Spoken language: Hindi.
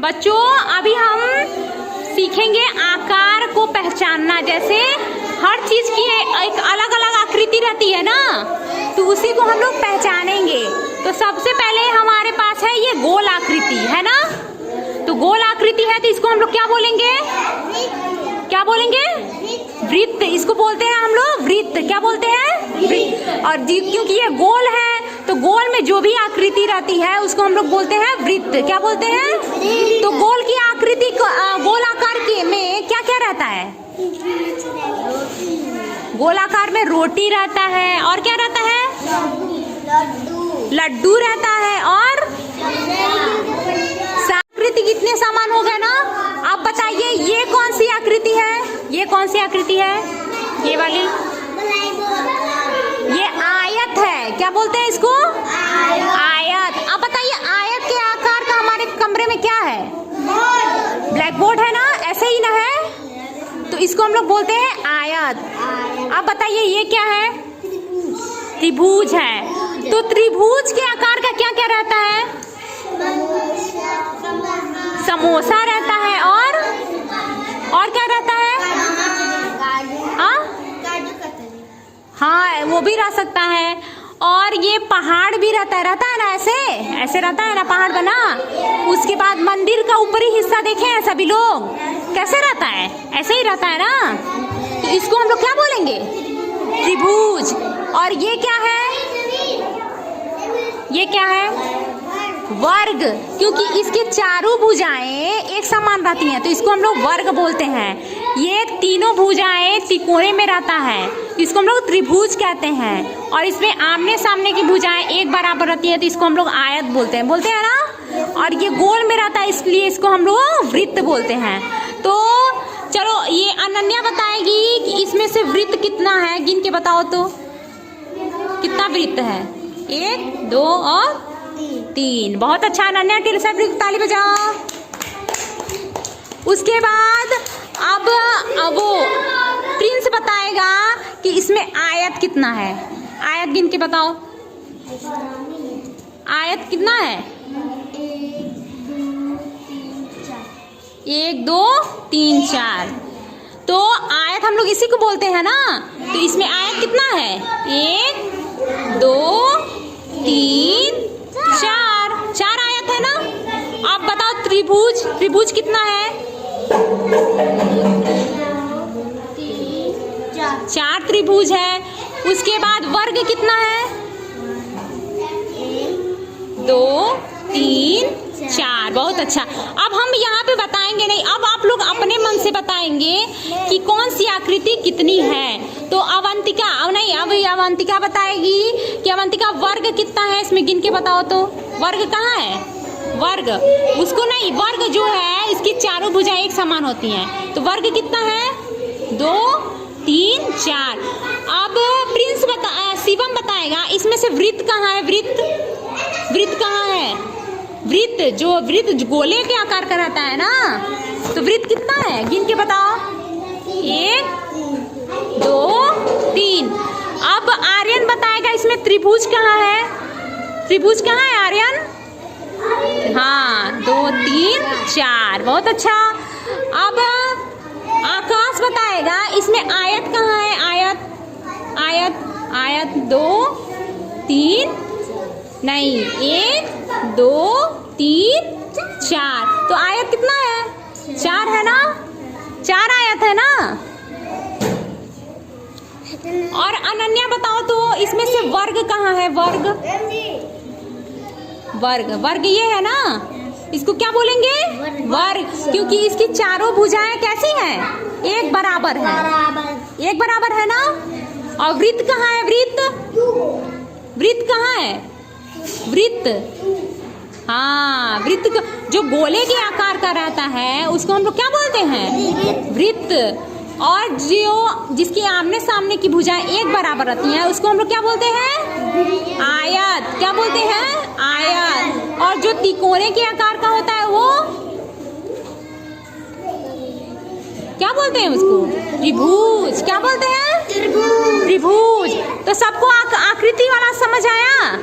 बच्चों अभी हम सीखेंगे आकार को पहचानना। जैसे हर चीज की एक अलग अलग आकृति रहती है ना, तो उसी को हम लोग पहचानेंगे। तो सबसे पहले हमारे पास है ये गोल आकृति, है ना। तो गोल आकृति है तो इसको हम लोग क्या बोलेंगे, क्या बोलेंगे? वृत्त। इसको बोलते हैं हम लोग वृत्त। क्या बोलते हैं? वृत्त। और क्योंकि ये गोल है तो गोल में जो भी आकृति रहती है उसको हम लोग बोलते हैं वृत्त। क्या बोलते हैं? तो गोल की आकृति गोल आकार के में क्या क्या रहता है? गोल आकार में रोटी रहता है, और क्या रहता है? लड्डू रहता है। और आकृति कितने सामान हो गए ना। अब बताइए ये कौन सी आकृति है? ये कौन सी आकृति है? ये वाली, ये आयत है। क्या बोलते हैं इसको? आयत। अब बताइए आयत के आकार का हमारे कमरे में क्या है? ब्लैक बोर्ड है ना, ऐसे ही ना है, तो इसको हम लोग बोलते हैं आयत। अब बताइए ये क्या है? त्रिभुज है। तो त्रिभुज के आकार का क्या क्या रहता है? समोसा रहता है। और क्या रहता है? हाँ, वो भी रह सकता है। और ये पहाड़ भी रहता है ना, ऐसे ऐसे रहता है ना पहाड़ बना। उसके बाद मंदिर का ऊपरी हिस्सा देखे हैं सभी लोग, कैसे रहता है? ऐसे ही रहता है ना। तो इसको हम लोग क्या बोलेंगे? त्रिभुज। और ये क्या है? ये क्या है? वर्ग। क्योंकि इसके चारों भुजाएं एक समान रहती हैं तो इसको हम लोग वर्ग बोलते हैं। ये तीनों भुजाएं त्रिकोणे में रहता है, इसको हम लोग त्रिभुज कहते हैं। और इसमें आमने सामने की भुजाएं एक बराबर रहती है तो इसको हम लोग आयत बोलते हैं ना। और ये गोल में रहता है इसलिए इसको हम लोग वृत्त बोलते हैं। तो चलो ये अनन्या बताएगी कि इसमें से वृत्त कितना है, गिन के बताओ तो कितना वृत्त है? 1 2 और 3। बहुत अच्छा अनन्या, ताली बजाओ। उसके बाद अब वो प्रिंस बताएगा कि इसमें आयत कितना है। आयत गिन के बताओ, आयत कितना है? 1 2 3 4। तो आयत हम लोग इसी को बोलते हैं ना। तो इसमें आयत कितना है? 1 2 3 4 आयत है ना। आप बताओ त्रिभुज, त्रिभुज कितना है? 4 त्रिभुज है। उसके बाद वर्ग कितना है? 2 3 4। बहुत अच्छा। अब हम यहाँ पे बताएंगे नहीं, अब आप लोग अपने मन से बताएंगे कि कौन सी आकृति कितनी है। तो अवंतिका, अब अवंतिका बताएगी कि अवंतिका वर्ग कितना है इसमें, गिन के बताओ तो। वर्ग कहाँ है? वर्ग उसको नहीं, वर्ग जो है इसकी चारों भुजाएं एक समान होती हैं। तो वर्ग कितना है? 2 3 4। अब प्रिंस शिवम बताएगा इसमें से वृत्त कहाँ है? वृत्त कहाँ है? वृत्त गोले के आकार का रहता है ना। तो वृत्त कितना है? गिन के बताओ। 1 2 3। अब आर्यन बताएगा इसमें त्रिभुज कहाँ है? त्रिभुज कहाँ है आर्यन? हाँ, 2 3 4। बहुत अच्छा। अब आकाश बताएगा इसमें आयत कहाँ है? आयत 2 3 नहीं, 1 2 3 4। तो आयत कितना है? 4 है ना। 4 आयत है ना। और अनन्या बताओ तो इसमें से वर्ग कहाँ है? वर्ग ये है ना, इसको क्या बोलेंगे? वर्ग। क्योंकि इसकी चारों भुजाएं कैसी हैं? एक बराबर है ना। और वृत्त कहाँ है? वृत्त कहाँ है? हाँ, वृत्त जो गोले के आकार का रहता है उसको हम लोग क्या बोलते हैं? वृत्त। और जो जिसकी आमने सामने की भुजाएं एक बराबर रहती हैं उसको हम लोग क्या बोलते हैं? आयत। क्या बोलते हैं? आयत। और जो त्रिकोणे के आकार का होता है वो क्या बोलते हैं? उसको त्रिभुज। क्या बोलते हैं? त्रिभुज। तो सबको आकृति वाला समझ आया?